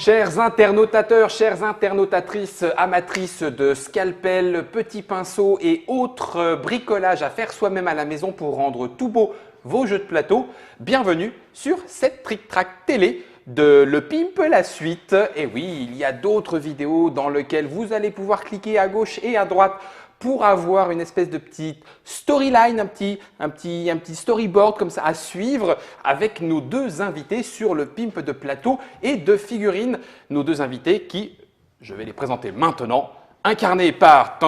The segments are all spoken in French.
Chers internautateurs, chères internautatrices, amatrices de scalpels, petits pinceaux et autres bricolages à faire soi-même à la maison pour rendre tout beau vos jeux de plateau, bienvenue sur cette Trick Track télé de Le Pimp la suite. Et oui, il y a d'autres vidéos dans lesquelles vous allez pouvoir cliquer à gauche et à droite pour avoir une espèce de petite storyline, un petit storyboard comme ça à suivre avec nos deux invités sur le Pimp de plateau et de figurines. Nos deux invités qui, je vais les présenter maintenant, incarnés par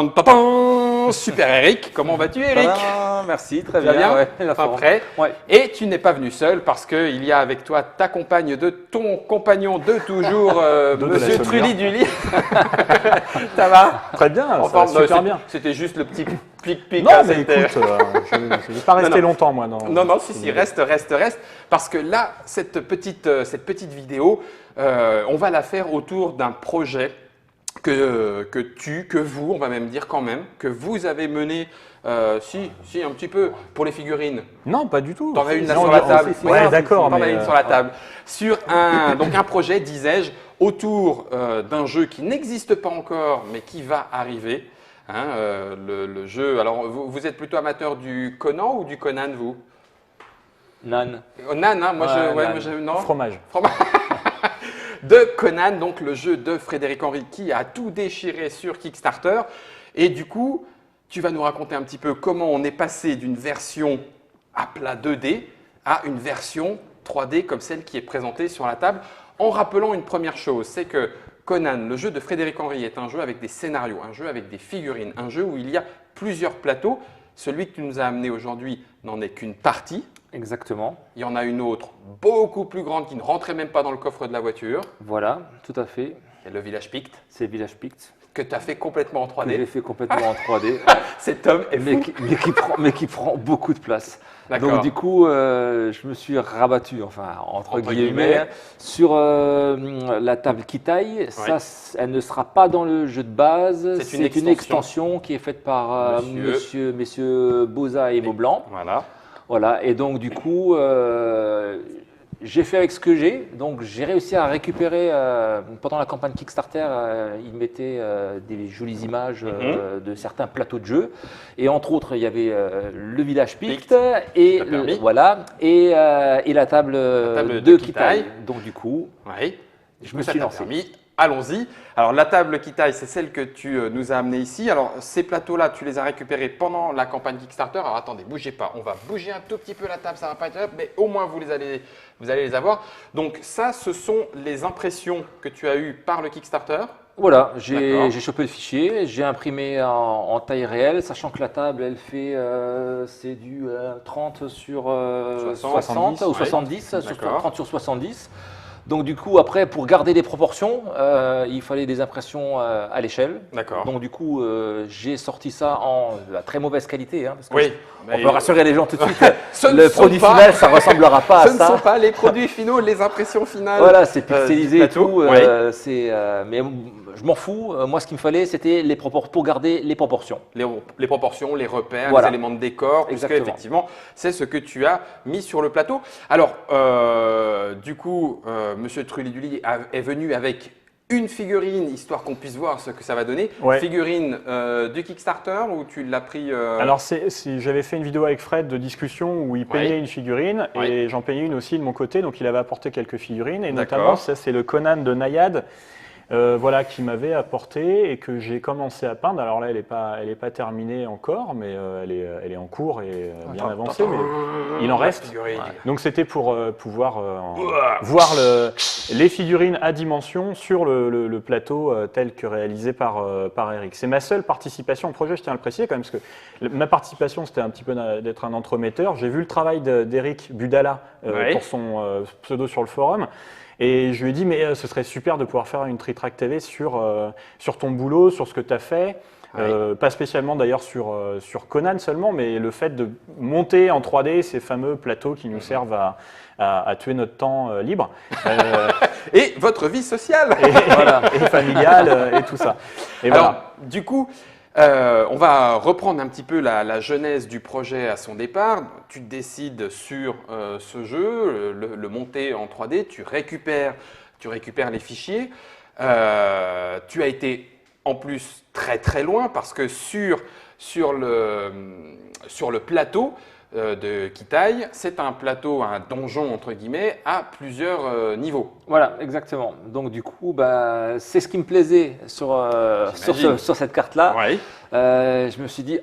Super Eric. Comment vas-tu, Eric? Merci, très bien. Ouais, enfin, prêt. Ouais. Et tu n'es pas venu seul parce qu'il y a avec toi ta compagne de ton compagnon de toujours, Monsieur Trulli Dully. Ça va? Très bien, enfin, ça va super bien. C'était juste le petit pic-pic. Non, mais écoute, je ne vais pas rester longtemps, moi. Non, si, reste. Parce que là, cette petite vidéo, on va la faire autour d'un projet que vous, on va même dire quand même, que vous avez mené, si, un petit peu, pour les figurines. Non, pas du tout. T'en as une là sur la table. Ouais, d'accord. T'en as une sur la table. Sur un projet, disais-je, autour d'un jeu qui n'existe pas encore, mais qui va arriver. Hein, le jeu. Alors, vous êtes plutôt amateur du Conan ou du Conan, vous? Nan. Nan, hein, moi, non. Fromage. De Conan, donc le jeu de Frédéric Henry qui a tout déchiré sur Kickstarter. Et du coup, tu vas nous raconter un petit peu comment on est passé d'une version à plat 2D à une version 3D comme celle qui est présentée sur la table. En rappelant une première chose, c'est que Conan, le jeu de Frédéric Henry, est un jeu avec des scénarios, un jeu avec des figurines, un jeu où il y a plusieurs plateaux. Celui que tu nous as amené aujourd'hui n'en est qu'une partie. Exactement. Il y en a une autre beaucoup plus grande qui ne rentrait même pas dans le coffre de la voiture. Voilà, tout à fait. C'est le Village Pict. C'est le Village Pict. Que tu as fait complètement en 3D. Que j'ai fait complètement en 3D. Cet homme est fou. Mais qui prend beaucoup de place. D'accord. Donc du coup, je me suis rabattu, enfin entre guillemets, sur la table Kitai. Ça, elle ne sera pas dans le jeu de base. C'est une extension qui est faite par messieurs Boza et Maublanc. Voilà, et donc du coup, j'ai fait avec ce que j'ai. Donc j'ai réussi à récupérer, pendant la campagne Kickstarter, ils mettaient des jolies images de certains plateaux de jeu. Et entre autres, il y avait le Village Pict et la table de Kitai. Donc du coup, je me suis lancé. Allons-y. Alors la table Kitai, c'est celle que tu nous as amenée ici. Alors ces plateaux-là, tu les as récupérés pendant la campagne Kickstarter. Alors attendez, bougez pas. On va bouger un tout petit peu la table, ça va pas être top, mais au moins vous allez les avoir. Donc ça, ce sont les impressions que tu as eues par le Kickstarter. Voilà, j'ai chopé le fichier, j'ai imprimé en taille réelle, sachant que la table, elle fait, c'est du 30 sur 60 ou 70, 30 sur 70. Donc du coup, après, pour garder les proportions, il fallait des impressions à l'échelle. D'accord. Donc du coup, j'ai sorti ça en très mauvaise qualité. Hein, parce que oui. On peut rassurer les gens tout de suite. Le produit final, ça ne ressemblera pas à ça. Ce ne sont pas les produits finaux, les impressions finales. Voilà, c'est pixelisé et tout. Mais je m'en fous. Moi, ce qu'il me fallait, c'était pour garder les proportions. Les proportions, les repères, voilà. Les éléments de décor. Puisque effectivement, c'est ce que tu as mis sur le plateau. Alors, du coup, Monsieur Trulli Dully est venu avec une figurine, histoire qu'on puisse voir ce que ça va donner. Figurine du Kickstarter ou tu l'as pris Alors, j'avais fait une vidéo avec Fred de discussion où il peignait une figurine et j'en peignais une aussi de mon côté. Donc, il avait apporté quelques figurines et notamment, ça, c'est le Conan de Nayad. Voilà, qui m'avait apporté et que j'ai commencé à peindre. Alors là, elle est pas terminée encore, mais elle est en cours et bien avancée. Mais il en reste. Donc c'était pour pouvoir voir les figurines à dimension sur le plateau tel que réalisé par Eric. C'est ma seule participation au projet, je tiens à le préciser quand même, parce que ma participation, c'était un petit peu d'être un entremetteur. J'ai vu le travail d'Eric Budala pour son pseudo sur le forum. Et je lui ai dit, mais ce serait super de pouvoir faire une Trick Track TV sur ton boulot, sur ce que tu as fait. Pas spécialement d'ailleurs sur Conan seulement, mais le fait de monter en 3D ces fameux plateaux qui nous servent à tuer notre temps libre. Et votre vie sociale. Et familiale et tout ça. Et alors, voilà. Du coup, on va reprendre un petit peu la genèse du projet à son départ. Tu décides sur ce jeu, le monter en 3D, tu récupères tu récupères les fichiers. Tu as été en plus très loin parce que sur le plateau de Kitaï, c'est un plateau, un donjon entre guillemets, à plusieurs niveaux. Voilà, exactement. Donc du coup, c'est ce qui me plaisait sur cette carte-là. Ouais. Je me suis dit,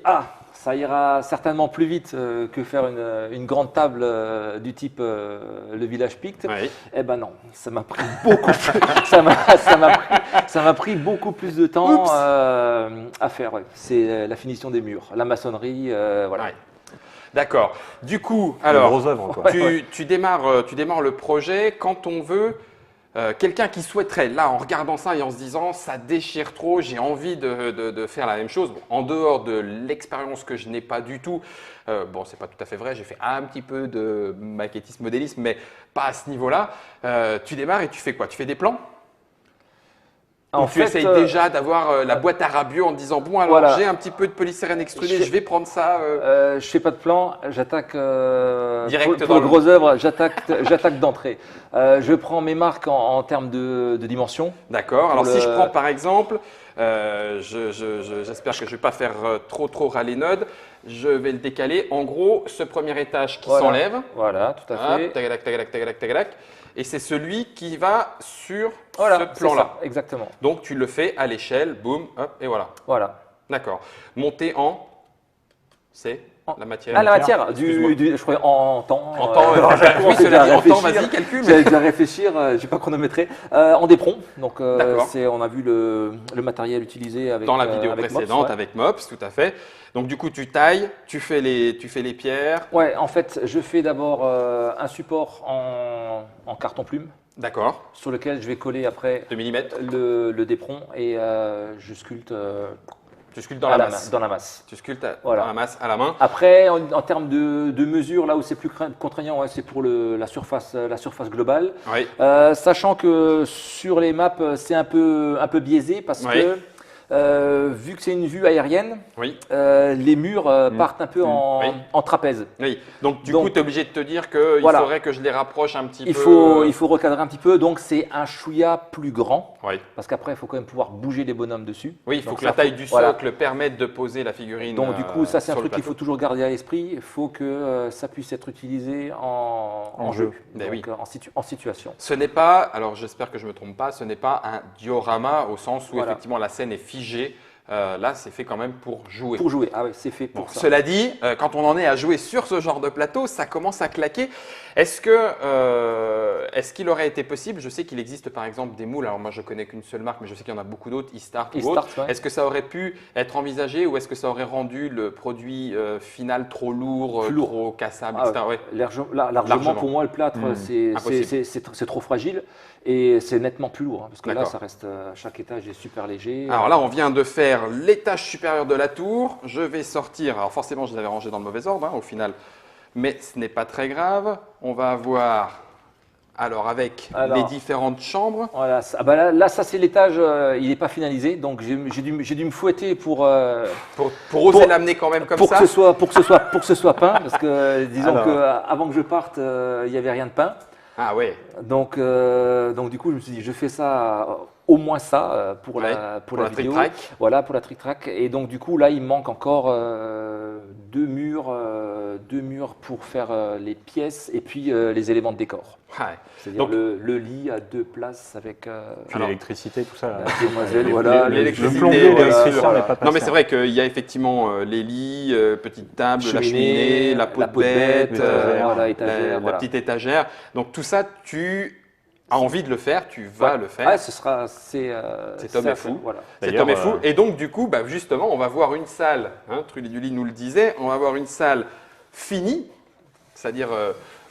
ça ira certainement plus vite que faire une grande table du type le village Pict. Ouais. Eh ben non, ça m'a pris beaucoup plus, ça m'a pris beaucoup plus de temps à faire. Ouais. C'est la finition des murs, la maçonnerie, voilà. Ouais. D'accord. Du coup, alors, gros œuvre, quoi. tu démarres le projet quand on veut. Quelqu'un qui souhaiterait, là, en regardant ça et en se disant, ça déchire trop, j'ai envie de faire la même chose. Bon, en dehors de l'expérience que je n'ai pas du tout, bon, c'est pas tout à fait vrai, j'ai fait un petit peu de maquettisme, modélisme, mais pas à ce niveau-là. Tu démarres et tu fais quoi? Tu fais des plans? Ou tu essayes déjà d'avoir la boîte à rabieux en te disant, bon, alors voilà. j'ai un petit peu de polystyrène extrudé, je vais prendre ça. Je fais pas de plan, j'attaque Direct pour le gros œuvre, j'attaque d'entrée. Je prends mes marques en termes de dimension. D'accord. Alors si je prends par exemple, j'espère que je ne vais pas faire trop râler Node, je vais le décaler. En gros, ce premier étage qui s'enlève. Voilà, tout à fait. Tagalac. Et c'est celui qui va sur voilà, ce plan-là. Exactement. Donc tu le fais à l'échelle, boum, hop, et voilà. Voilà. D'accord. Monter en, c'est la matière. Ah, la matière, je crois en temps. En temps, oui, cela dit, en temps, vas-y, calcule. J'allais déjà réfléchir, je n'ai pas chronométré. En dépron, donc on a vu le matériel utilisé avec dans la vidéo avec précédente Mops, avec Mops, tout à fait. Donc du coup, tu tailles, tu fais les pierres. Ouais, en fait, je fais d'abord un support en carton plume. D'accord. Sur lequel je vais coller après 2 mm. le dépron et je sculpte. Tu sculptes dans la masse. Dans la masse. Tu sculptes dans la masse à la main. Après, en termes de mesure, là où c'est plus contraignant, c'est pour la surface globale. Oui. Sachant que sur les maps, c'est un peu biaisé parce que vu que c'est une vue aérienne, les murs partent un peu en trapèze. Oui. Donc du coup, tu es obligé de te dire qu'il faudrait que je les rapproche un petit peu. Il faut recadrer un petit peu. Donc c'est un chouïa plus grand. Oui. Parce qu'après, il faut quand même pouvoir bouger les bonhommes dessus. Oui, il faut que la taille du socle permette de poser la figurine. Donc du coup, ça c'est un truc qu'il faut toujours garder à l'esprit. Il faut que ça puisse être utilisé en jeu. Donc, en situation. Ce n'est pas, alors j'espère que je ne me trompe pas, ce n'est pas un diorama au sens où effectivement la scène est figée. Là, c'est fait quand même pour jouer. Pour jouer, ah oui, c'est fait pour ça. Cela dit, quand on en est à jouer sur ce genre de plateau, ça commence à claquer. Est-ce qu'il aurait été possible, je sais qu'il existe par exemple des moules, alors moi je connais qu'une seule marque, mais je sais qu'il y en a beaucoup d'autres, eStart ou autres. Ouais. Est-ce que ça aurait pu être envisagé ou est-ce que ça aurait rendu le produit final trop lourd, trop cassable, etc. Ouais. Largement, pour moi, le plâtre, c'est trop fragile. Et c'est nettement plus lourd, parce que là, ça reste, chaque étage est super léger. Alors là, on vient de faire l'étage supérieur de la tour. Je vais sortir, alors forcément, je les avais rangés dans le mauvais ordre au final, mais ce n'est pas très grave. On va avoir, avec les différentes chambres. Voilà, là, ça c'est l'étage, il n'est pas finalisé, donc j'ai dû me fouetter pour oser l'amener quand même comme ça. Pour que ce soit peint, parce que disons qu'avant que je parte, il n'y avait rien de peint. Ah ouais. Donc du coup, je me suis dit, je fais ça, au moins ça, pour la vidéo. Trick-track. Voilà, pour la trick-track. Et donc du coup, là, il me manque encore deux murs pour faire les pièces et puis les éléments de décor. Ouais. C'est-à-dire le lit à 2 places avec puis l'électricité, tout ça. La demoiselle, voilà. L'électricité, le plombier, l'électricien n'est pas patient. Non, mais c'est vrai qu'il y a effectivement les lits, petite table, la cheminée, la peau de bête, la petite étagère. Donc tout ça, tu as envie de le faire, tu vas le faire. Ouais, cet homme est fou. Voilà. Cet homme est fou. Et donc du coup, justement, on va voir une salle, Trulli Dulli nous le disait, on va voir une salle finie, c'est-à-dire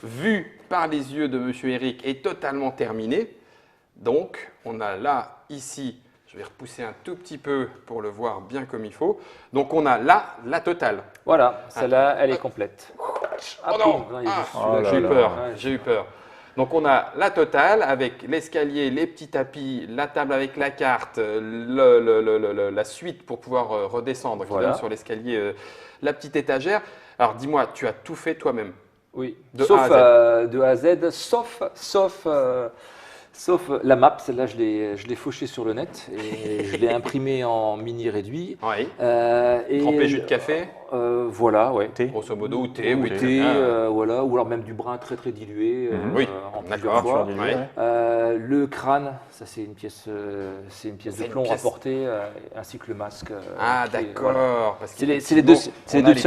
vue par les yeux de Monsieur Eric et totalement terminée. Donc on a là, ici, je vais repousser un tout petit peu pour le voir bien comme il faut. Donc on a là la totale. Voilà, celle-là, elle est complète. J'ai eu peur. Donc on a la totale avec l'escalier, les petits tapis, la table avec la carte, la suite pour pouvoir redescendre qui donne sur l'escalier, la petite étagère. Alors dis-moi, tu as tout fait toi-même? Oui, de A à Z, sauf Sauf la map, celle-là, je l'ai fauchée sur le net et je l'ai imprimée en mini réduit. Oui. Et Trempé jus de café. Voilà, ouais. Thé. Grosso modo, ou thé. Ou Oui, thé, voilà, ou alors même du brun très très dilué. Oui, en plusieurs d'accord. fois. Ouais. Le crâne, ça c'est une pièce de plomb rapportée, ainsi que le masque. Ah, d'accord. Voilà. Parce C'est les deux seules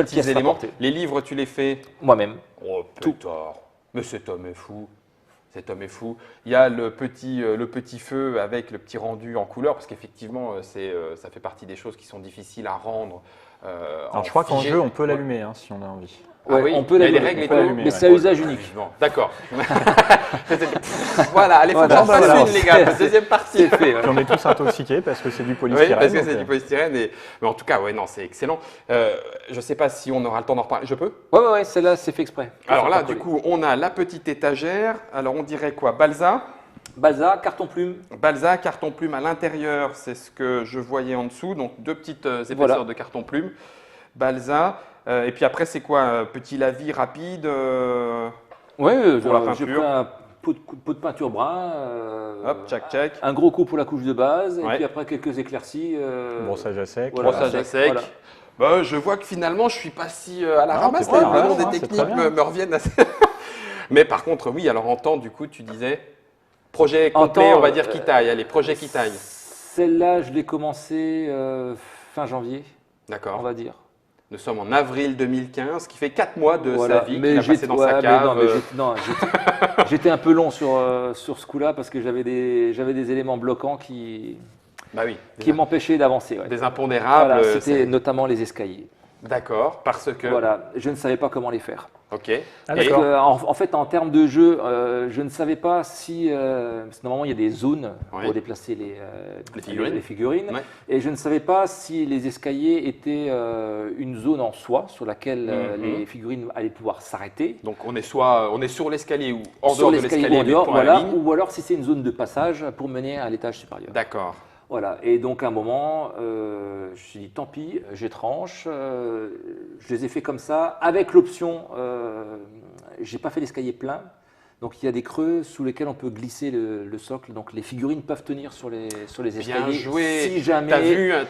petits pièces éléments. rapportées. Les livres, tu les fais? Moi-même. Oh, pétard. Mais cet homme est fou. Cet homme est fou. Il y a le petit feu avec le petit rendu en couleur, parce qu'effectivement, ça fait partie des choses qui sont difficiles à rendre. Alors, je crois qu'en jeu, on peut l'allumer si on a envie. Ah oui, on peut il y a l'allumer, des règles et tout. mais c'est à usage unique. Bon, d'accord. Voilà, allez, faut que j'en fasse une, les gars. Deuxième partie. C'est fait. Puis on est tous intoxiqués parce que c'est du Oui, polystyrène. parce que c'est du polystyrène. Mais en tout cas, ouais, non, c'est excellent. Je ne sais pas si on aura le temps d'en reparler. Je peux? Ouais, celle-là, c'est fait exprès. Alors là, du coup, on a la petite étagère. Alors, on dirait quoi? Balsa. Balsa, carton plume. Balsa, carton plume à l'intérieur, c'est ce que je voyais en dessous. Donc, deux petites épaisseurs de carton plume. Balsa. Et puis après, c'est quoi? Petit lavis rapide Oui, pour la j'ai pris peinture. un pot de peinture brun. Hop, tchac. Un gros coup pour la couche de base. Ouais. Et puis après, quelques éclaircies. Brossage à sec. Voilà. Brossage à sec. Voilà. Bah, je vois que finalement, je suis pas si à la ramasse. c'est pas Là, grave, le nom des c'est techniques très bien. me reviennent assez. Mais par contre, oui, alors en temps, du coup, tu disais projet En complet, temps, on va dire qui taille. Allez, projet qui taille. Celle-là, je l'ai commencé fin janvier, on D'accord. va dire. Nous sommes en avril 2015, ce qui fait 4 mois de Voilà. sa vie qu'il a passé dans sa mais cave. j'étais un peu long sur ce coup-là parce que j'avais des éléments bloquants qui Bah oui. m'empêchaient d'avancer. Ouais. Des impondérables. Voilà, c'était c'est- notamment les escaliers. D'accord, parce que. Voilà, je ne savais pas comment les faire. Ok. Ah, Et- Parce d'accord. que, en fait, en termes de jeu, je ne savais pas si. Parce que normalement, il y a des zones Oui. pour déplacer Les figurines. Ouais. Et je ne savais pas si les escaliers étaient une zone en soi sur laquelle les figurines allaient pouvoir s'arrêter. Donc on est sur l'escalier ou hors Sur dehors de l'escalier l'escalier, ou en dehors, mais pour la voilà, ligne. ou alors si c'est une zone de passage pour mener à l'étage supérieur. D'accord. Voilà, et donc à un moment, je me suis dit tant pis, j'étranche, je les ai fait comme ça, avec l'option, j'ai pas fait l'escalier plein, donc il y a des creux sous lesquels on peut glisser le socle, donc les figurines peuvent tenir sur les escaliers. Bien joué. Si jamais,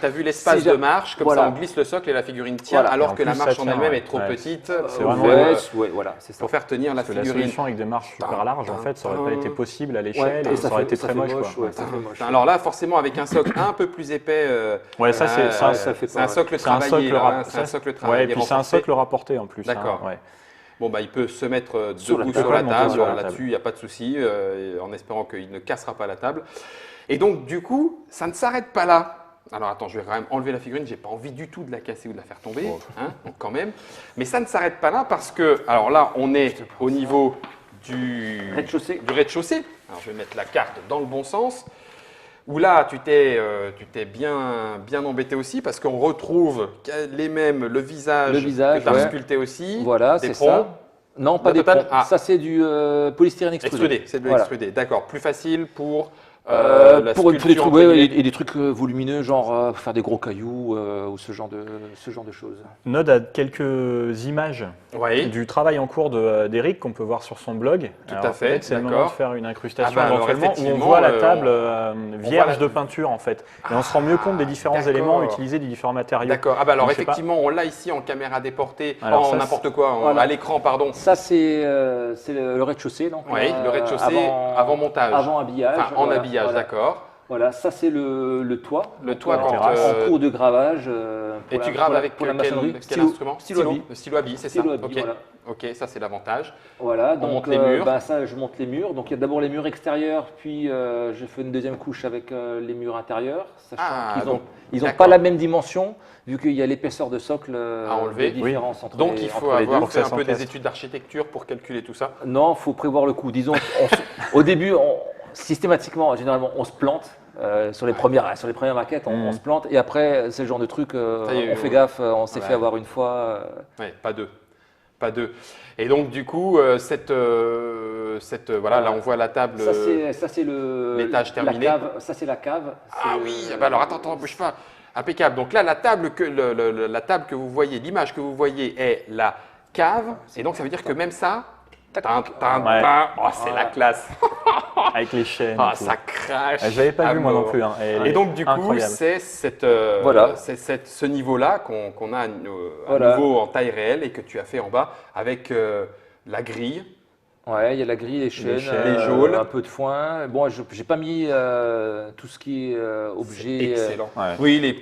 T'as vu l'espace si de jamais- marche, comme voilà. ça on glisse le socle et la figurine tient, Voilà. Et alors en que la plus, marche ça en tient, elle-même ouais. est trop Ouais. petite C'est vraiment, ouais, voilà, c'est ça. pour faire tenir la Parce que la figurine. solution avec des marches super larges, en fait, ça aurait pas été possible à Ouais, l'échelle et et ça aurait été très moche. quoi. ouais, ça fait moche. Putain, alors là, forcément, avec un socle un peu plus épais. Ouais, ça, c'est ça, ça fait c'est pas, un socle C'est un travaillé. socle là, hein, rap- c'est un socle Ouais, travaillé. et puis c'est un renforcé. socle rapporté en plus. D'accord. Ouais. Bon, bah, il peut se mettre Sur la debout table. sur la Monter table. sur la Là-dessus, table. il n'y a pas de souci, en espérant qu'il ne cassera pas la table. Et donc, du coup, ça ne s'arrête pas là. Alors, attends, je vais quand même enlever la figurine. J'ai pas envie du tout de la casser ou de la faire tomber, hein, donc quand même. Mais ça ne s'arrête pas là parce que, alors là, on est au niveau du Rez-de-chaussée. rez-de-chaussée. Alors, je vais mettre la carte dans le bon sens. Où là, tu t'es bien embêté aussi parce qu'on retrouve les mêmes, le visage que tu as ouais. sculpté aussi. Voilà, des c'est troncs. ça. Non, pas La des totale ponts. Ah. Ça, c'est du polystyrène extrudé. Extrudé, c'est de Voilà. l'extrudé. D'accord, plus facile pour la pour des sculpture, trucs, entre ouais, guillemets. et des trucs volumineux, genre pour faire des gros cailloux ou ce genre de choses. Nod a quelques images Oui. du travail en cours d'Eric qu'on peut voir sur son blog. Tout Alors, à fait, peut-être c'est le moment d'accord. de faire une incrustation Ah bah, alors, éventuellement où on effectivement, voit la table voit vierge la- de peinture en fait. Et on se rend mieux compte des différents d'accord. éléments utilisés, des différents matériaux. D'accord. Ah bah alors Donc, je sais pas. effectivement, on l'a ici en caméra déportée, Alors, en ça, n'importe quoi, voilà. à l'écran, pardon. Ça, c'est le rez-de-chaussée. Donc, Oui, le rez-de-chaussée avant montage. Avant habillage. Enfin, en voilà, habillage, voilà. d'accord. Voilà, ça, c'est le toit. Le toit Donc, quand, en cours de gravage. Et tu graves avec pour la quel maçonnerie. quel instrument? Stylo à billes. Le stylo à billes, c'est ça. Stylo à billes, Ok. voilà. Ok, ça c'est l'avantage. Voilà, On donc monte les murs. ça, je monte les murs. Donc il y a d'abord les murs extérieurs, puis je fais une deuxième couche avec les murs intérieurs, sachant Ah, qu'ils donc, ils n'ont d'accord. pas la même dimension, vu qu'il y a l'épaisseur de socle À enlever. de différence entre Donc les, il faut entre les avoir deux. fait ça un peu des s'encastre. études d'architecture pour calculer tout ça. Non, il faut prévoir le coup. Disons, au début, systématiquement, généralement, on se plante. Sur les premières maquettes, on se plante. Et après, c'est le genre de truc, Ça y est, on fait gaffe, on s'est ouais. fait avoir une fois. Ouais, pas deux. Pas deux. Et donc du coup, voilà, là on voit la table. Ça, c'est l'étage la terminé. cave. Ça, c'est la cave. Ah C'est, oui, bah alors attends, bouge pas. Impeccable. Donc là, la table que vous voyez, l'image que vous voyez est la cave. Et donc ça veut dire que même ça, C'est la classe. Avec les chaînes. Ça crache. Je l'avais pas vu moi non plus. Hein. Et donc du coup, c'est ce niveau-là qu'on a à nouveau en taille réelle et que tu as fait en bas avec la grille. Ouais, il y a la grille, les chaînes, les geôles, un peu de foin. Bon, j'ai pas mis tout ce qui est objet. Excellent. Oui, les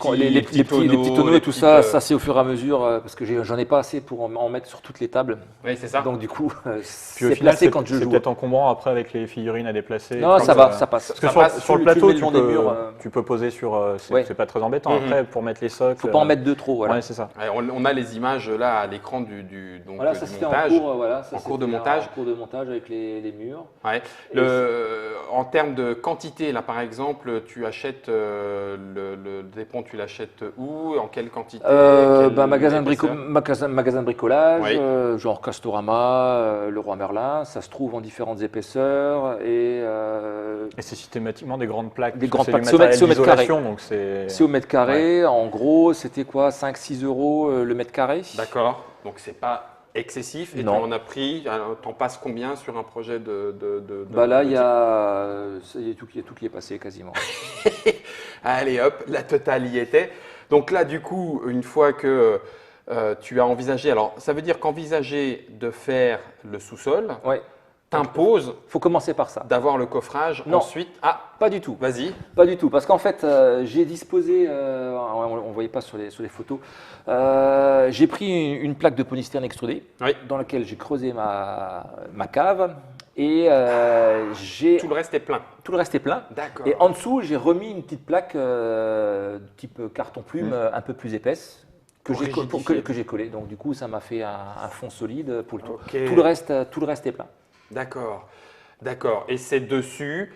petits tonneaux et tout ça, ça c'est au fur et à mesure parce que j'en ai pas assez pour en mettre sur toutes les tables. Oui, c'est ça. Donc du coup, c'est placé quand je joue. C'est peut-être encombrant après avec les figurines à déplacer. Non, ça va, ça passe. Parce que sur le plateau, tu peux poser sur. C'est pas très embêtant. Après, pour mettre les socles. Faut pas en mettre deux trop. Ouais, c'est ça. On a les images là à l'écran du montage. En cours de montage. Avec les murs. Ouais. En termes de quantité, là par exemple, tu achètes le dépont, tu l'achètes où? En quelle quantité? Magasin de bricolage, genre Castorama, Leroy Merlin. Ça se trouve en différentes épaisseurs et c'est systématiquement des grandes plaques. Des grandes plaques. C'est au mètre carré. C'est au mètre carré. En gros, c'était quoi? 5-6 € le mètre carré. D'accord. Donc c'est pas excessif et tu en as pris, t'en passes combien sur un projet là, il y a tout qui est passé quasiment. Allez hop, la totale y était. Donc là, du coup, une fois que tu as envisagé, alors ça veut dire qu'envisager de faire le sous-sol, t'impose. Faut commencer par ça. D'avoir le coffrage. Non. Ensuite, pas du tout. Vas-y. Pas du tout, parce qu'en fait, j'ai disposé, on ne voyait pas sur les photos, j'ai pris une plaque de polystyrène extrudée dans laquelle j'ai creusé ma cave et Tout le reste est plein. Tout le reste est plein. D'accord. Et en dessous, j'ai remis une petite plaque type carton plume un peu plus épaisse. Que j'ai collé. Donc du coup, ça m'a fait un fond solide pour le tout. Okay. Tout le reste est plein. D'accord. Et c'est dessus.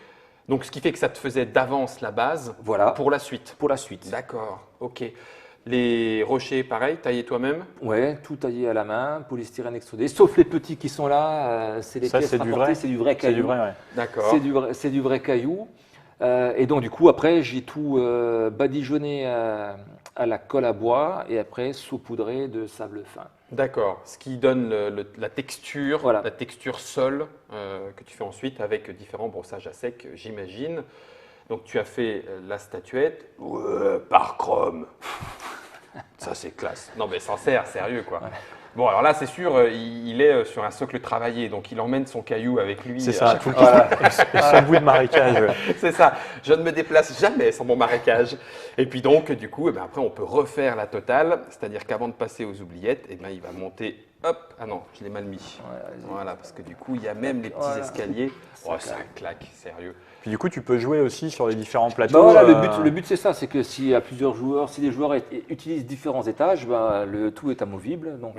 Donc, ce qui fait que ça te faisait d'avance la base pour la suite. Pour la suite. D'accord, ok. Les rochers, pareil, taillés toi-même? Ouais, tout taillé à la main, polystyrène extrudé, sauf les petits qui sont là, c'est les pièces rapportées, c'est du vrai caillou. C'est du vrai, ouais. D'accord. C'est du vrai caillou. Et donc, du coup, après, j'ai tout badigeonné à la colle à bois et après saupoudré de sable fin. D'accord, ce qui donne la texture, la texture sol que tu fais ensuite avec différents brossages à sec, j'imagine. Donc tu as fait la statuette par chrome. Ça c'est classe. Non mais sincère, sérieux quoi. Ouais. Bon alors là c'est sûr, il est sur un socle travaillé, donc il emmène son caillou avec lui. C'est ça, son bout de marécage. C'est ça, je ne me déplace jamais sans mon marécage. Et puis donc du coup, après on peut refaire la totale, c'est-à-dire qu'avant de passer aux oubliettes, il va monter, hop, ah non, je l'ai mal mis. Voilà, parce que du coup il y a même les petits escaliers. Ça claque, sérieux. Puis du coup, tu peux jouer aussi sur les différents plateaux. Le but c'est ça, c'est que s'il y a plusieurs joueurs, si les joueurs utilisent différents étages, le tout est amovible, donc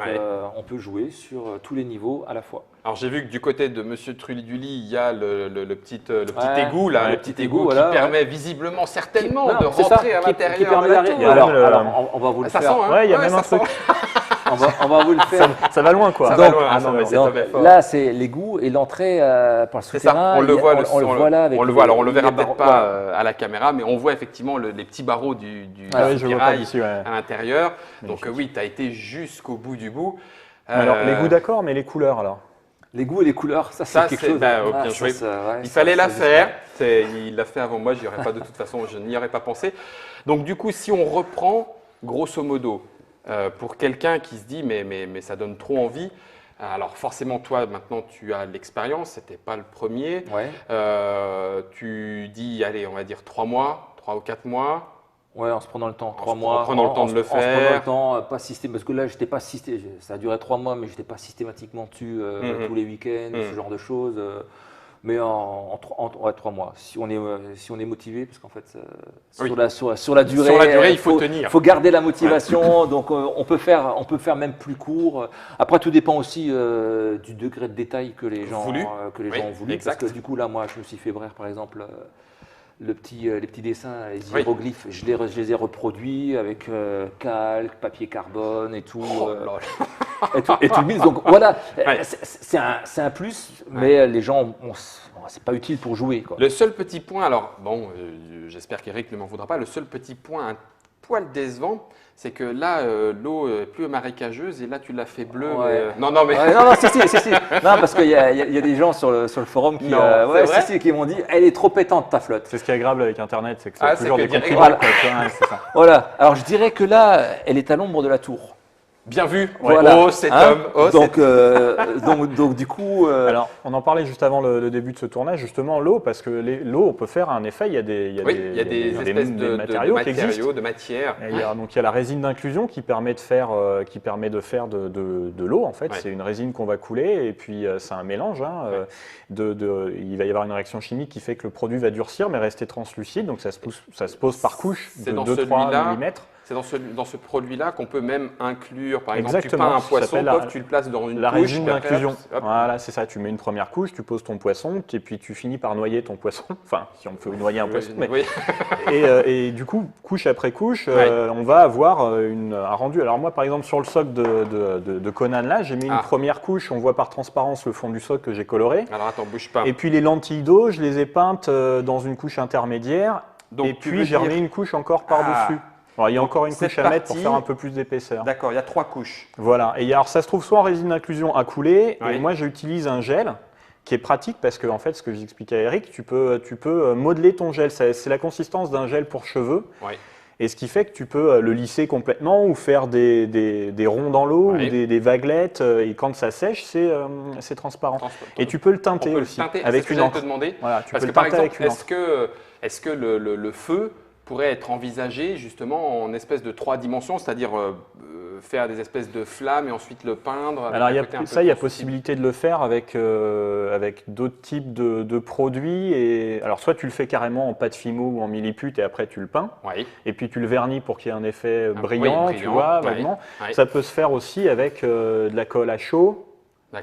on peut jouer sur tous les niveaux à la fois. Alors j'ai vu que du côté de Monsieur Truliduli, il y a le petit égout là, le petit égout qui permet visiblement certainement de rentrer à l'intérieur. Alors on va vous le faire. Ça sent, il y a même un truc. On va vous le faire. Ça va loin quoi. Ça va loin, là c'est l'égout et l'entrée par le souterrain. On le voit, on le verra peut-être pas à la caméra, mais on voit effectivement les petits barreaux du soutirail à l'intérieur. Donc oui, tu as été jusqu'au bout du bout. Alors l'égout d'accord, mais les couleurs alors? Les goûts et les couleurs, ça c'est quelque chose. Bien joué. Il fallait la faire. Il l'a fait avant moi, j'y aurais pas de toute façon, je n'y aurais pas pensé. Donc du coup, si on reprend, grosso modo, pour quelqu'un qui se dit mais ça donne trop envie. Alors forcément, toi maintenant tu as l'expérience, c'était pas le premier. Ouais. Tu dis, allez, on va dire 3 mois, 3 ou 4 mois. Ouais, en se prenant le temps, 3 mois. En prenant le temps de le faire. En se prenant le temps, pas systématiquement, parce que là, j'étais pas ça a duré 3 mois, mais j'étais pas systématiquement dessus tous les week-ends, ce genre de choses. Mais en 3 mois, si on est motivé, parce qu'en fait, sur la durée, il faut tenir. Il faut garder la motivation, donc on peut faire même plus court. Après, tout dépend aussi du degré de détail que les gens ont voulu. Exact. Parce que du coup, là, moi, je me suis fait brère, par exemple. Les petits dessins, les hiéroglyphes, je les ai reproduits avec calque, papier carbone et tout. Et tout mise. Donc voilà, c'est un plus, mais les gens, c'est pas utile pour jouer, quoi. Le seul petit point, alors bon, j'espère qu'Eric ne m'en voudra pas, le seul petit point poil décevant, c'est que là, l'eau est plus marécageuse et là, tu l'as fait bleue. Ouais. Non, non, mais… Ouais, non, non, si. Non, parce qu'il y a des gens sur le forum qui, qui m'ont dit, elle est trop pétante ta flotte. C'est ce qui est agréable avec Internet, c'est que c'est toujours des compliments. Voilà. Voilà. Alors je dirais que là, elle est à l'ombre de la tour. Bien vu. Voilà. Oh, cet homme. Oh, Donc du coup… Alors, on en parlait juste avant le début de ce tournage, justement, l'eau, parce que l'eau, on peut faire un effet, il y a des espèces de matériaux qui existent. de matières. Donc, il y a la résine d'inclusion qui permet de faire de l'eau, en fait. Ouais. C'est une résine qu'on va couler, et puis c'est un mélange. Hein, il va y avoir une réaction chimique qui fait que le produit va durcir, mais rester translucide, donc ça se pose par couche de 2-3 mm. C'est dans ce produit-là qu'on peut même inclure, par exemple, tu peins un poisson, tu le places dans une couche. Résine d'inclusion. Voilà, c'est ça. Tu mets une première couche, tu poses ton poisson, et puis tu finis par noyer ton poisson. Enfin, si on peut noyer un poisson. Mais… Oui. et du coup, couche après couche, on va avoir un rendu. Alors moi, par exemple, sur le socle de Conan, là, j'ai mis une première couche. On voit par transparence le fond du socle que j'ai coloré. Alors attends, bouge pas. Et puis les lentilles d'eau, je les ai peintes dans une couche intermédiaire. Donc, et puis j'ai remis une couche encore par-dessus. Alors, il y a encore une couche à mettre pour faire un peu plus d'épaisseur. D'accord, il y a 3 couches. Voilà. Et alors, ça se trouve soit en résine d'inclusion à couler, et moi j'utilise un gel qui est pratique parce que, en fait, ce que j'expliquais à Eric, tu peux modeler ton gel. C'est la consistance d'un gel pour cheveux. Ouais. Et ce qui fait que tu peux le lisser complètement ou faire des ronds dans l'eau ou des vaguelettes. Et quand ça sèche, c'est transparent. Et tu peux le teinter aussi avec une encre. Voilà, tu peux le teinter avec une encre. Est-ce que le feu pourrait être envisagé justement en espèce de 3 dimensions, c'est-à-dire faire des espèces de flammes et ensuite le peindre. Alors il y a possibilité de le faire avec d'autres types de produits. Et alors soit tu le fais carrément en pâte fimo ou en millipute et après tu le peins. Oui. Et puis tu le vernis pour qu'il y ait un effet brillant, tu vois, vaguement. Oui. Ça peut se faire aussi avec de la colle à chaud. À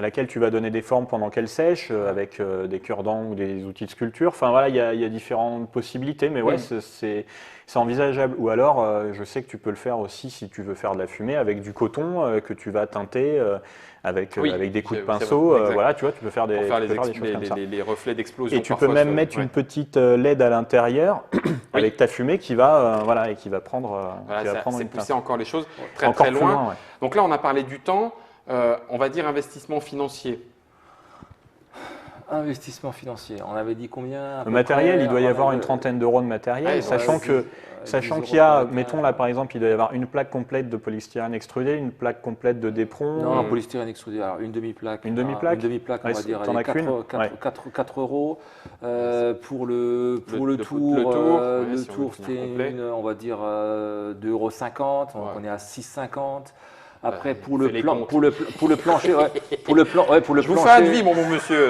laquelle tu vas donner des formes pendant qu'elle sèche, avec des cure-dents ou des outils de sculpture. Enfin voilà, il y a différentes possibilités, mais ouais, c'est envisageable. Ou alors, je sais que tu peux le faire aussi si tu veux faire de la fumée avec du coton que tu vas teinter avec des coups de pinceau. Voilà, tu vois, tu peux faire des choses comme ça. Les reflets d'explosion. Et tu peux même mettre une petite LED à l'intérieur avec ta fumée qui va prendre. C'est pousser encore les choses très loin. Donc là, on a parlé du temps. On va dire investissement financier. Investissement financier, on avait dit combien? Le matériel, il doit y avoir une trentaine d'euros de matériel, sachant qu'il y a, mettons là par exemple, il doit y avoir une plaque complète de polystyrène extrudé, une plaque complète de Depron. Non, polystyrène extrudé, alors une demi-plaque. Une demi-plaque, on va dire 4 euros. Pour le tour, c'était on va dire 2,50 €, donc on est à 6,50 €. Après, pour le plancher, Je vous fais un devis, mon monsieur.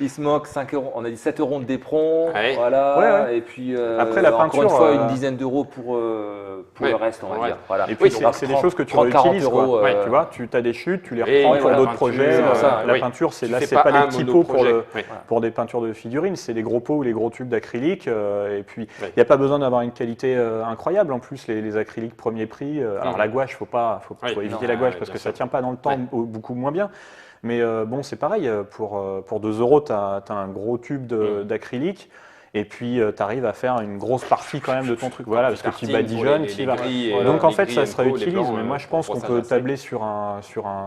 Il se moque 5 €. On a dit 7 € de d'éperon, voilà. Et puis après la peinture, encore une fois, une dizaine d'euros pour le reste, on va dire. Voilà. Et puis c'est des choses que tu réutilises. Tu vois, tu as des chutes, tu les reprends pour d'autres projets. La peinture, c'est pas les petits pots pour des peintures de figurines, c'est les gros pots ou les gros tubes d'acrylique. Et puis il n'y a pas besoin d'avoir une qualité incroyable. En plus, les acryliques premier prix. Alors la gouache, faut éviter la gouache parce que ça tient pas dans le temps, beaucoup moins bien. Mais bon, c'est pareil, pour 2 €, tu as un gros tube d'acrylique. Et puis, tu arrives à faire une grosse partie quand même de ton truc. Voilà, parce que tu badigeonnes, tu y vas. Donc, en fait, ça se réutilise. Mais moi, je pense qu'on peut tabler sur un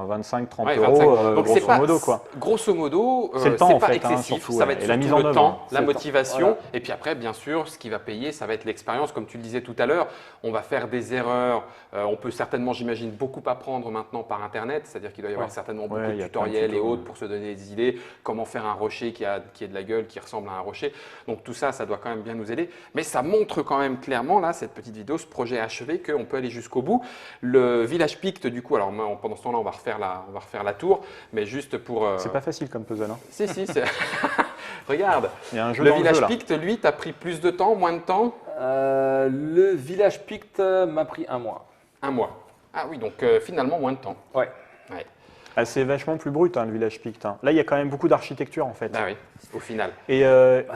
25-30 €, grosso modo. Grosso modo, c'est le temps, en fait, excessif. Ça va être surtout le temps, la motivation. Et puis après, bien sûr, ce qui va payer, ça va être l'expérience. Comme tu le disais tout à l'heure, on va faire des erreurs. On peut certainement, j'imagine, beaucoup apprendre maintenant par Internet. C'est-à-dire qu'il doit y avoir certainement beaucoup de tutoriels et autres pour se donner des idées. Comment faire un rocher qui ait de la gueule, qui ressemble à un rocher. Donc, tout ça doit quand même bien nous aider. Mais ça montre quand même clairement, là, cette petite vidéo, ce projet achevé, qu'on peut aller jusqu'au bout. Le village Pict, du coup, alors pendant ce temps-là, on va refaire la tour, mais juste pour… C'est pas facile comme puzzle, hein. Si, regarde. Il y a un jeu le village Pict, lui, t'as pris plus de temps, moins de temps? Le village Pict m'a pris 1 mois. 1 mois. Ah oui, donc finalement, moins de temps. Ouais. Ah, c'est vachement plus brut, le village Pict. Là, il y a quand même beaucoup d'architecture, en fait. Ah oui, au final. Et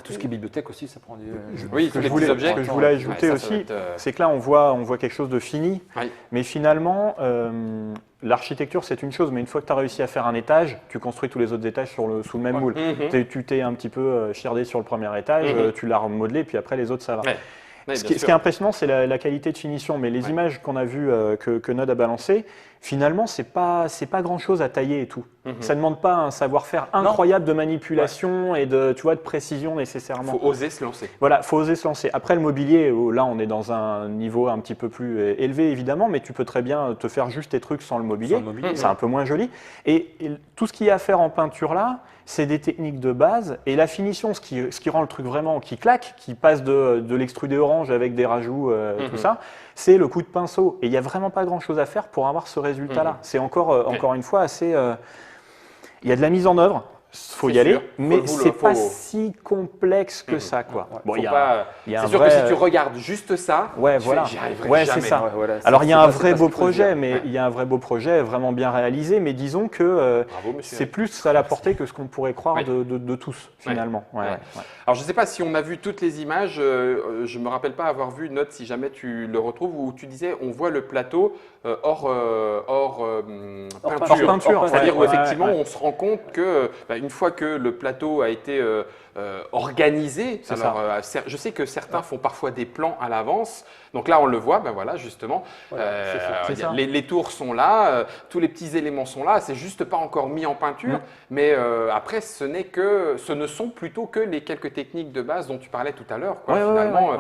tout ce qui est bibliothèque aussi, ça prend du… Oui, ce que je voulais ajouter aussi, c'est que là, on voit quelque chose de fini. Oui. Mais finalement, l'architecture, c'est une chose. Mais une fois que tu as réussi à faire un étage, tu construis tous les autres étages sous le même moule. Tu t'es un petit peu chirdé sur le premier étage, tu l'as remodelé, puis après, les autres, ça va. Ouais. Ce qui est impressionnant, c'est la qualité de finition. Mais les images qu'on a vues que Nod a balancées, finalement, c'est pas grand-chose à tailler et tout. Ça ne demande pas un savoir-faire incroyable de manipulation et de précision nécessairement. Il faut oser se lancer. Voilà, il faut oser se lancer. Après, le mobilier, là, on est dans un niveau un petit peu plus élevé, évidemment, mais tu peux très bien te faire juste tes trucs sans le mobilier. C'est un peu moins joli. Et tout ce qu'il y a à faire en peinture là, c'est des techniques de base. Et la finition, ce qui rend le truc vraiment qui claque, qui passe de l'extrudé orange avec des rajouts, tout ça, c'est le coup de pinceau. Et il n'y a vraiment pas grand-chose à faire pour avoir ce résultat-là. C'est encore une fois assez... Il y a de la mise en œuvre. Faut y aller, mais c'est pas si complexe que ça, quoi. Bon, c'est sûr que si tu regardes juste ça, j'y arriverai jamais. C'est ça. Alors il y a un vrai beau projet, mais il y a un vrai beau projet vraiment bien réalisé, mais disons que c'est plus à la portée que ce qu'on pourrait croire de tous finalement. Alors je ne sais pas si on a vu toutes les images, je me rappelle pas avoir vu Nod, si jamais tu le retrouves, où tu disais on voit le plateau hors peinture. C'est-à-dire où effectivement on se rend compte que une fois que le plateau a été organisé, je sais que certains font parfois des plans à l'avance. Donc là, on le voit, voilà, justement, les tours sont là, tous les petits éléments sont là. C'est juste pas encore mis en peinture, mais après, ce ne sont plutôt que les quelques techniques de base dont tu parlais tout à l'heure. Finalement,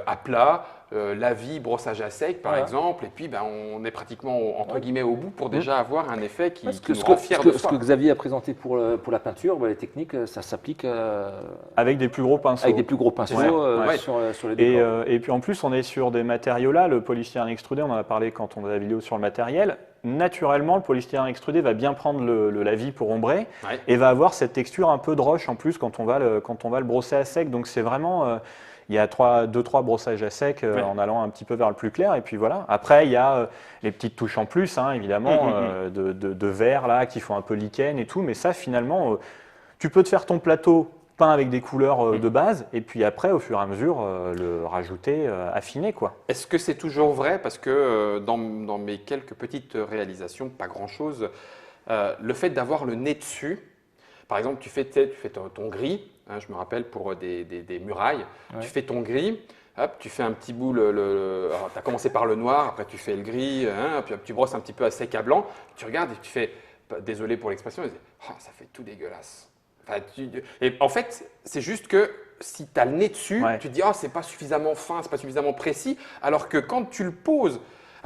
à plat. Lavis, brossage à sec par exemple, et puis on est pratiquement entre guillemets au bout pour déjà avoir un effet qui nous rend fiers de soi. Ce que Xavier a présenté pour la peinture, les techniques, ça s'applique avec des plus gros pinceaux. Avec des plus gros pinceaux sur les décors. Et puis en plus, on est sur des matériaux là, le polystyrène extrudé, on en a parlé quand on a la vidéo sur le matériel. Naturellement, le polystyrène extrudé va bien prendre le lavis pour ombrer et va avoir cette texture un peu de roche en plus quand on va le brosser à sec. Donc c'est vraiment... il y a 2-3 brossages à sec en allant un petit peu vers le plus clair. Et puis voilà. Après, il y a les petites touches en plus, évidemment, de verre là, qui font un peu lichen et tout. Mais ça, finalement, tu peux te faire ton plateau peint avec des couleurs de base. Et puis après, au fur et à mesure, le rajouter, affiner, quoi. Est-ce que c'est toujours vrai? Parce que dans mes quelques petites réalisations, pas grand-chose, le fait d'avoir le nez dessus, par exemple, tu fais ton gris. Je me rappelle pour des murailles, tu fais ton gris, hop, tu fais un petit bout, tu as commencé par le noir, après tu fais le gris, puis tu brosses un petit peu à sec à blanc, tu regardes et tu fais, désolé pour l'expression, ça fait tout dégueulasse. Et en fait, c'est juste que si tu as le nez dessus, tu te dis, c'est pas suffisamment fin, c'est pas suffisamment précis, alors que quand tu le poses,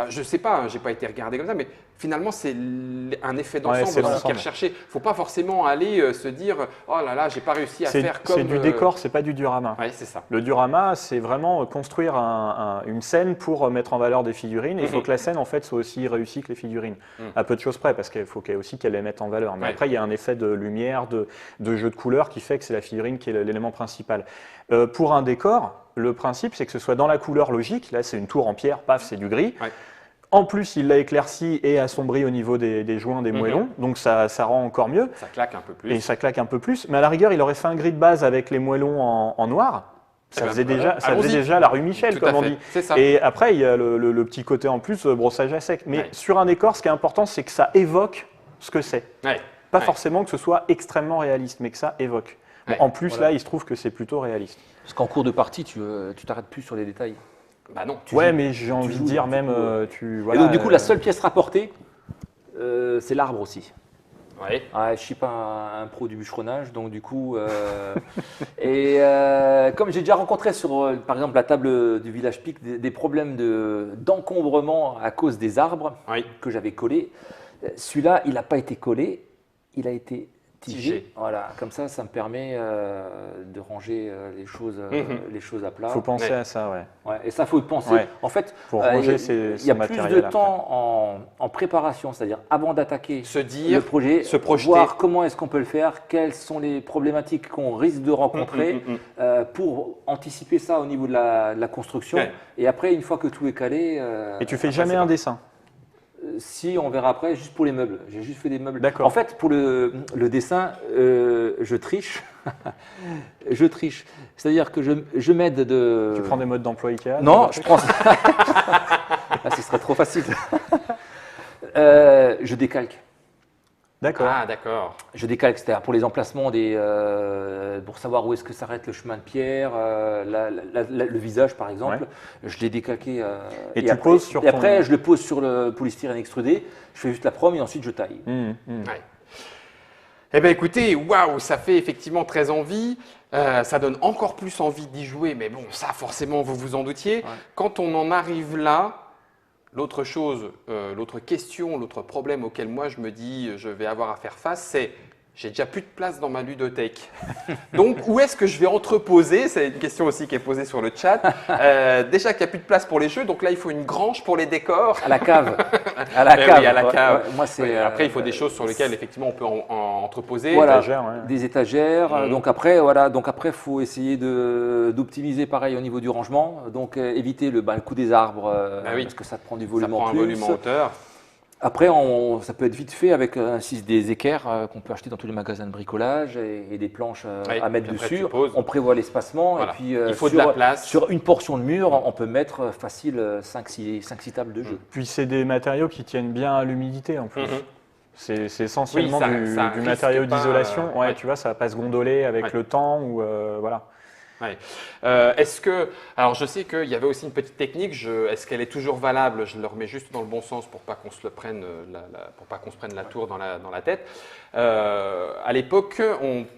je ne sais pas, je n'ai pas été regardé comme ça, mais finalement, c'est un effet d'ensemble aussi qui est recherché. Il ne faut pas forcément aller se dire « Oh là là, je n'ai pas réussi à faire comme… » C'est du décor, ce n'est pas du diorama. Oui, c'est ça. Le diorama, c'est vraiment construire une scène pour mettre en valeur des figurines. Et il faut que la scène, en fait, soit aussi réussie que les figurines. À peu de choses près, parce qu'il faut aussi qu'elle les mette en valeur. Mais après, il y a un effet de lumière, de jeu de couleurs qui fait que c'est la figurine qui est l'élément principal. Pour un décor, le principe, c'est que ce soit dans la couleur logique. Là, c'est une tour en pierre, paf, c'est du gris. En plus, il l'a éclairci et assombri au niveau des joints, des moellons, donc ça rend encore mieux. Ça claque un peu plus. Et ça claque un peu plus. Mais à la rigueur, il aurait fait un gris de base avec les moellons en noir. Ça faisait déjà la rue Michel, comme on dit. Ça. Et après, il y a le petit côté en plus, brossage à sec. Mais sur un décor, ce qui est important, c'est que ça évoque ce que c'est. Pas forcément que ce soit extrêmement réaliste, mais que ça évoque. Bon, en plus, là, il se trouve que c'est plutôt réaliste. Parce qu'en cours de partie, tu t'arrêtes plus sur les détails. Bah non. Mais j'ai envie de dire même, et donc du coup, la seule pièce rapportée, c'est l'arbre aussi. Je ne suis pas un pro du bûcheronnage, donc du coup, comme j'ai déjà rencontré sur, par exemple, la table du Village Pic, des problèmes d'encombrement à cause des arbres que j'avais collés. Celui-là, il n'a pas été collé, il a été tigé. Voilà, comme ça me permet de ranger les choses à plat. Il faut penser à ça, et ça, il faut y penser. En fait, il y a plus de temps en préparation, c'est-à-dire avant d'attaquer le projet, se projeter, voir comment est-ce qu'on peut le faire, quelles sont les problématiques qu'on risque de rencontrer pour anticiper ça au niveau de la construction. Et après, une fois que tout est calé… et tu fais jamais un dessin? Si, on verra après, juste pour les meubles. J'ai juste fait des meubles. D'accord. En fait, pour le dessin, je triche. Je triche. C'est-à-dire que je m'aide de… Tu prends des modes d'emploi Ikea? Non, je prends… ce serait trop facile. Je décalque. D'accord. Ah, d'accord. Je décale, etc. Pour les emplacements, pour savoir où est-ce que s'arrête le chemin de pierre, le visage par exemple, je l'ai décalqué. Et tu poses sur après, je le pose sur le polystyrène extrudé, je fais juste la prom et ensuite je taille. Ouais. Eh bien écoutez, waouh, ça fait effectivement très envie. Ça donne encore plus envie d'y jouer, mais bon, ça forcément, vous vous en doutiez. Ouais. Quand on en arrive là, l'autre chose, l'autre question, l'autre problème auquel moi je me dis je vais avoir à faire face, c'est j'ai déjà plus de place dans ma ludothèque. Donc, où est-ce que je vais entreposer? C'est une question aussi qui est posée sur le chat. Déjà qu'il n'y a plus de place pour les jeux, donc là, il faut une grange pour les décors. À la cave. À la cave. Oui, à la cave. Ouais, moi, c'est, Après, il faut des choses sur lesquelles, effectivement, on peut en entreposer. Voilà, étagères, des étagères. Donc après, il faut essayer d'optimiser pareil au niveau du rangement. Donc, éviter le coup des arbres, parce que ça te prend du volume ça prend en plus. un volume en hauteur. Après, ça peut être vite fait avec des équerres qu'on peut acheter dans tous les magasins de bricolage et des planches à mettre dessus. On prévoit l'espacement et puis il faut de la place. Sur une portion de mur, on peut mettre facile 5-6 tables de jeu. Puis c'est des matériaux qui tiennent bien à l'humidité en plus. C'est essentiellement du matériau d'isolation. Tu vois, ça va pas se gondoler avec le temps ou voilà. Ouais. Est-ce que, alors je sais qu'il y avait aussi une petite technique, est-ce qu'elle est toujours valable? Je le remets juste dans le bon sens pour pas qu'on se le prenne, pour pas qu'on se prenne la tour dans la tête. À l'époque,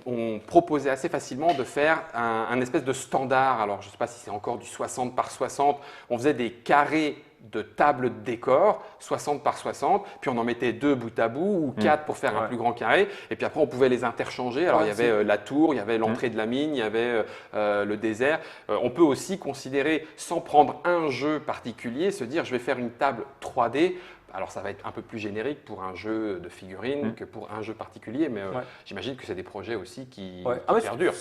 on proposait assez facilement de faire un espèce de standard. Alors je ne sais pas si c'est encore du 60 par 60. On faisait des carrés de table de décor, 60 par 60, puis on en mettait 2 bout à bout ou 4 pour faire un plus grand carré, et puis après on pouvait les interchanger. Alors il y avait la tour, il y avait l'entrée de la mine, il y avait le désert. On peut aussi considérer, sans prendre un jeu particulier, se dire je vais faire une table 3D. Alors ça va être un peu plus générique pour un jeu de figurines que pour un jeu particulier, mais j'imagine que c'est des projets aussi qui perdurent.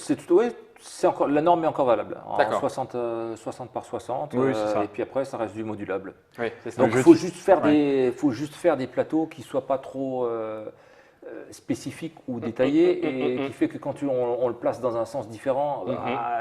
La norme est encore valable, en 60 par 60, et puis après ça reste du modulable. Oui, c'est ça. Donc il faut juste faire des plateaux qui ne soient pas trop spécifique ou détaillé et qui fait que quand on le place dans un sens différent,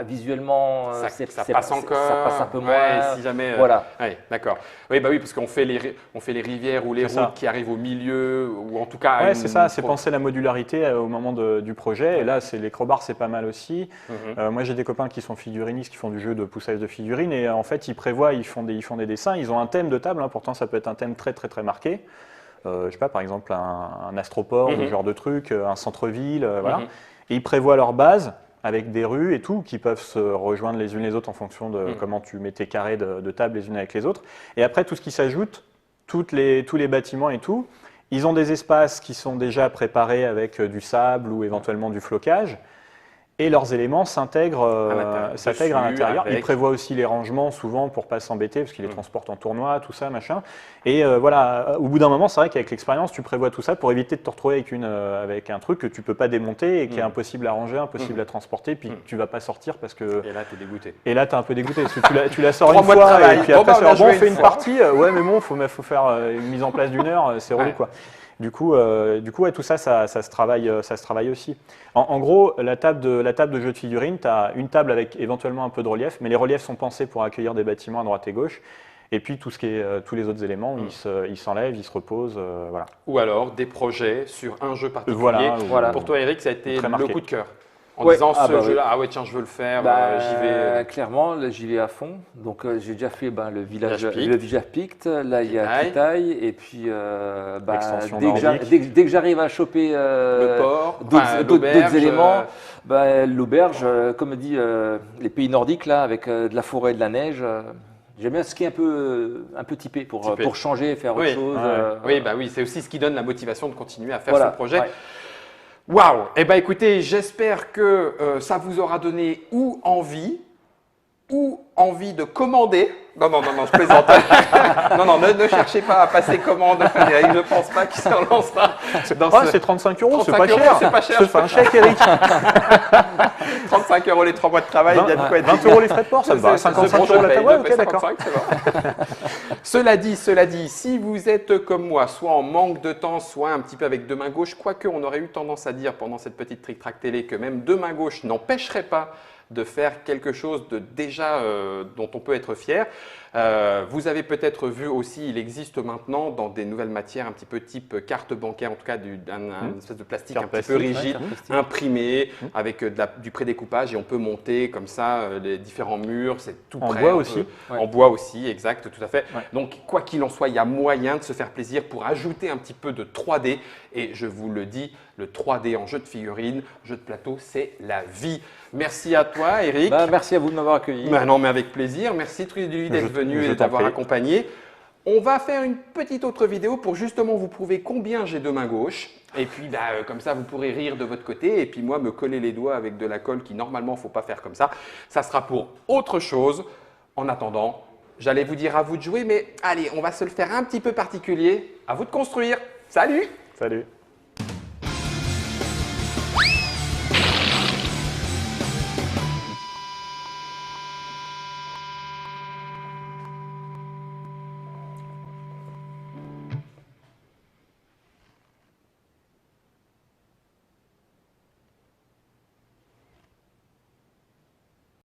visuellement, ça passe encore, ça passe un peu moins. Si jamais, voilà. D'accord. Oui, parce qu'on fait les rivières ou les routes qui arrivent au milieu, ou en tout cas. Oui, c'est ça. C'est penser la modularité au moment du projet. Et là, les crowbars, c'est pas mal aussi. Moi, j'ai des copains qui sont figurinistes, qui font du jeu de poussage de figurines, et en fait, ils font des dessins. Ils ont un thème de table. Pourtant, ça peut être un thème très très très marqué. Je sais pas, par exemple un astroport, ce genre de truc, un centre-ville, voilà. Et ils prévoient leur base avec des rues et tout, qui peuvent se rejoindre les unes les autres en fonction de comment tu mets tes carrés de table les unes avec les autres. Et après, tout ce qui s'ajoute, tous les bâtiments et tout, ils ont des espaces qui sont déjà préparés avec du sable ou éventuellement du flocage. Et leurs éléments s'intègrent à l'intérieur. Ils prévoient aussi les rangements souvent pour ne pas s'embêter parce qu'ils les transportent en tournoi, tout ça, machin. Et voilà, au bout d'un moment, c'est vrai qu'avec l'expérience, tu prévois tout ça pour éviter de te retrouver avec un truc que tu ne peux pas démonter et qui est impossible à ranger, impossible à transporter, puis tu ne vas pas sortir parce que… Et là, tu es dégoûté. Et là, tu es un peu dégoûté parce que tu la sors une fois et puis après, on fait une partie. Ouais, mais bon, il faut faire une mise en place d'une heure, c'est relou quoi. Du coup, tout ça, ça se travaille aussi. En gros, la table de jeu de figurines, tu as une table avec éventuellement un peu de relief, mais les reliefs sont pensés pour accueillir des bâtiments à droite et gauche. Et puis, tous les autres éléments, ils s'enlèvent, ils se reposent. Voilà. Ou alors, des projets sur un jeu particulier. Voilà. Pour toi, Eric, ça a été le coup de cœur. En Ouais. disant ce jeu-là, tiens, je veux le faire, j'y vais. Clairement, là, j'y vais à fond. Donc, j'ai déjà fait le village Pict. Là, il y a Kitaï. Et puis, dès que j'arrive à choper le port, d'autres éléments, l'auberge, comme dit les pays nordiques, là, avec de la forêt et de la neige. J'aime bien ce qui est un peu typé pour changer, faire autre chose. Oui, c'est aussi ce qui donne la motivation de continuer à faire ce projet. Ouais. Waouh! Eh bien, écoutez, j'espère que ça vous aura donné ou envie de commander. Non, je plaisante. non, ne cherchez pas à passer commande, Frédéric. Je ne pense pas qu'il se relancera. C'est 35 €, c'est pas cher. C'est pas cher. Je te fais un chèque, Eric. 35 € les 3 mois de travail, il y a de quoi être 20 € les frais de port, ça me va. 55 € la table, ok, d'accord. Cela dit, si vous êtes comme moi, soit en manque de temps, soit un petit peu avec deux mains gauches, quoique on aurait eu tendance à dire pendant cette petite trick-track télé que même deux mains gauches n'empêcherait pas de faire quelque chose de déjà dont on peut être fier. Vous avez peut-être vu aussi, il existe maintenant dans des nouvelles matières un petit peu type carte bancaire, en tout cas une espèce de plastique un petit peu rigide, imprimé avec du prédécoupage et on peut monter comme ça les différents murs, c'est tout prêt. En bois aussi. En bois aussi, exact, tout à fait. Donc quoi qu'il en soit, il y a moyen de se faire plaisir pour ajouter un petit peu de 3D et je vous le dis, le 3D en jeu de figurines, jeu de plateau, c'est la vie. Merci à toi, Eric. Merci à vous de m'avoir accueilli. Non, mais avec plaisir. Merci Trudy d'être venu et de t'avoir accompagné. On va faire une petite autre vidéo pour justement vous prouver combien j'ai de mains gauches. Et puis, comme ça, vous pourrez rire de votre côté. Et puis moi, me coller les doigts avec de la colle qui, normalement, il ne faut pas faire comme ça. Ça sera pour autre chose. En attendant, j'allais vous dire à vous de jouer. Mais allez, on va se le faire un petit peu particulier. À vous de construire. Salut! Salut!